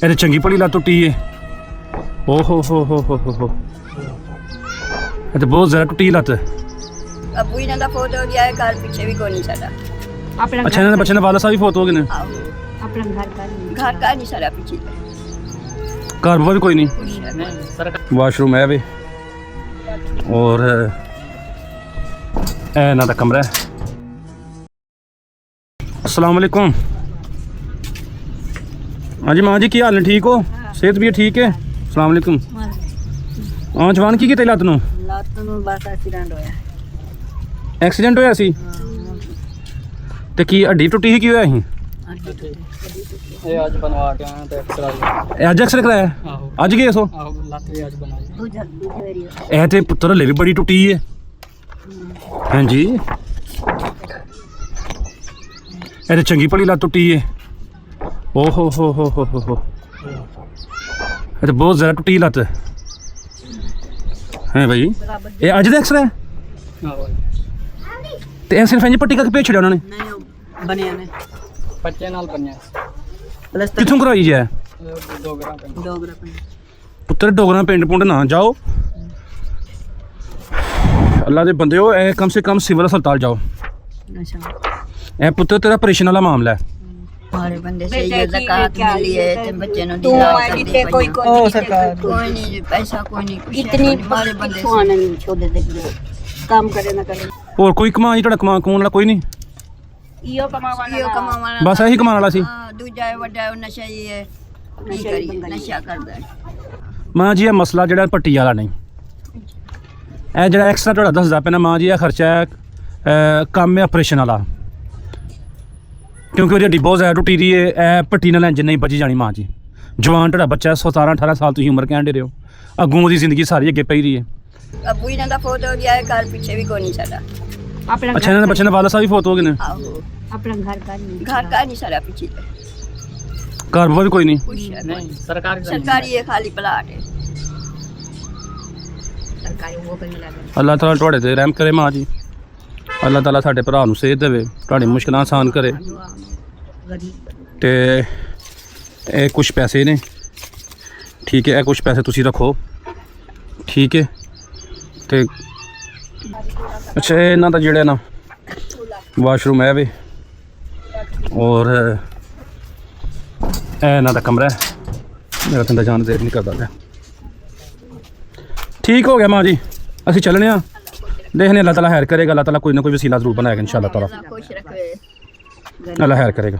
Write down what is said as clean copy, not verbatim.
ਇਹਦੇ ਚੰਗੀ ਭਲੀ ਲੱਤ ਟੁੱਟੀ ਏ। ਓ ਹੋ ਇਹ ਤਾਂ ਬਹੁਤ ਜ਼ਿਆਦਾ ਟੁੱਟੀ ਲੱਤ। अबू इन्हों का फोटो हो गया है, घर पीछे भी कोई नहीं सारा। अच्छा इन्होंने बच्चे ने वाला साहब भी फोत हो गए ने। अपना घर का नहीं सारा पीछे घर बार भी कोई नहीं। वाशरूम है वे और इन्हों का कमरा है। अस्सलाम वालेकुम। हाँ जी माँ जी की हाल है, ठीक हो? सेहत भी ठीक है? अस्सलाम वालेकुम। हाँ जवान की किते लत्त नूं? लत्त नूं बस एक्सीडेंट होया। एक्सीडेंट होया सी ते की हड्डी टुटी ही की होया सी? ਇਹ ਅੱਜ ਬਣਵਾ ਕੇ ਆਇਆ ਤੇ ਐਕਸਰਾ अज एक्सरे कराया? अज गए सो? ਆਹ ਲੱਤ ਵੀ ਅੱਜ ਬਣਾਈ। ए ते पुत्र हले भी बड़ी टुटी है। हाँ जी ए ते चंगी भली लत्त टुटी है। ओ हो ए ते बहुत ज़्यादा टुटी लत्त है भाई। ये अज दा एक्सरे है ते सिर्फ इंज पट्टी करके भेज छड़िया उन्होंने? नहीं बनिया ने ਬੱਚੇ ਨਾਲ ਬਣਿਆ प्लस्तर कित्थों कराई है? ਡੋਗਰਾ ਪਿੰਡ। डोगरा पिंड। पुत्र डोगरा पिंड पुंड ना जाओ, अल्लाह दे बंदे हो, ए कम से कम सिविल अस्पताल जाओ। अच्छा ए पुत्र तेरा ऑपरेशन वाला मामला है। हमारे बंदे से ये ज़कात मिली है ते बच्चे नु दिला सकते कोई सरकार कोई नहीं पैसा कोई नहीं कुछ इतनी हमारे बंदे से सुहाना नहीं छोड़े दे काम करे ना करे और कोई कमा जी कमा वाला कोई नहीं? इयो कमावाना यो कमावाना बस यही कमाने वाला सी। हां दूजा है वड्डा है नशा ही है की करिए नशा करदा है। मां जी ये मसला ਜਿਹੜਾ ਪੱਟੀ ਵਾਲਾ ਨਹੀਂ, ਇਹ ਜਿਹੜਾ ਐਕਸਟਰਾ ਤੁਹਾਡਾ ਦੱਸਦਾ ਪੈਣਾ ਮਾਂ ਜੀ ਇਹ ਖਰਚਾ ਹੈ ਕੰਮ ਹੈ ਆਪਰੇਸ਼ਨ ਵਾਲਾ, ਕਿਉਂਕਿ ਉਹਦੀ ਹੱਡੀ ਬਹੁਤ ਜ਼ਿਆਦਾ ਟੁੱਟੀ ਦੀ ਹੈ। ਇਹ ਪੱਟੀ ਨਾਲ ਇੰਜ ਨਹੀਂ ਬਚੀ ਜਾਣੀ ਮਾਂ ਜੀ। ਜਵਾਨ ਤੁਹਾਡਾ ਬੱਚਾ 17-18 ਸਾਲ ਤੁਸੀਂ ਉਮਰ ਕਹਿੰਦੇ ਰਹੇ ਹੋ, ਅੱਗੋਂ ਉਹਦੀ ਜ਼ਿੰਦਗੀ ਸਾਰੀ ਅੱਗੇ ਪਈ ਰਹੀ ਹੈ। अबू इन्हों का फोटो हो गया है, घर पीछे भी कोई नहीं सारा। अपना अच्छा इन्होंने बच्चे ने वाला साहब भी फोत हो गए ने। अपना घर का नहीं घर का नहीं सारा पीछे घर बार भी कोई नहीं। कुछ है ਨਹੀਂ ਸਰਕਾਰੀ सरकारी है, खाली प्लाट है। सरकारी वो पे मिला दे ਅੱਲਾਹ ਤਾਲਾ ਤੁਹਾਡੇ ਤੇ ਰਹਿਮ ਕਰੇ ਮਾਂ ਜੀ। ਅੱਲਾਹ ਤਾਲਾ ਸਾਡੇ ਭਰਾ ਨੂੰ ਸਿਹਤ ਦੇਵੇ, ਤੁਹਾਡੀ ਮੁਸ਼ਕਲਾਂ ਆਸਾਨ ਕਰੇ। गरीब ਤੇ ਇਹ ਕੁਝ ਪੈਸੇ ਨੇ, ਠੀਕ ਹੈ, ਇਹ ਕੁਝ ਪੈਸੇ ਤੁਸੀਂ ਰੱਖੋ, ਠੀਕ ਹੈ। ਤੇ ਅੱਛਾ ਇਹਨਾਂ ਦਾ ਜਿਹੜਾ ਨਾ ਵਾਸ਼ਰੂਮ ਹੈ ਵੇ ਔਰ ਇਹ ਇਹਨਾਂ ਦਾ ਕਮਰਾ ਹੈ। ਮੇਰਾ ਤਾਂ ਜਾਣ ਦੇ ਨਹੀਂ ਕਰਦਾ ਪਿਆ। ठीक हो गया माँ जी, ਅਸੀਂ ਚੱਲਣੇ ਆ, देखने अल्लाह ताला खैर करेगा, अल्लाह ताला कोई ना कोई वसीला जरूर बनाएगा इंशाल्लाह ताला, खुश रखे। अल्लाह खैर करेगा।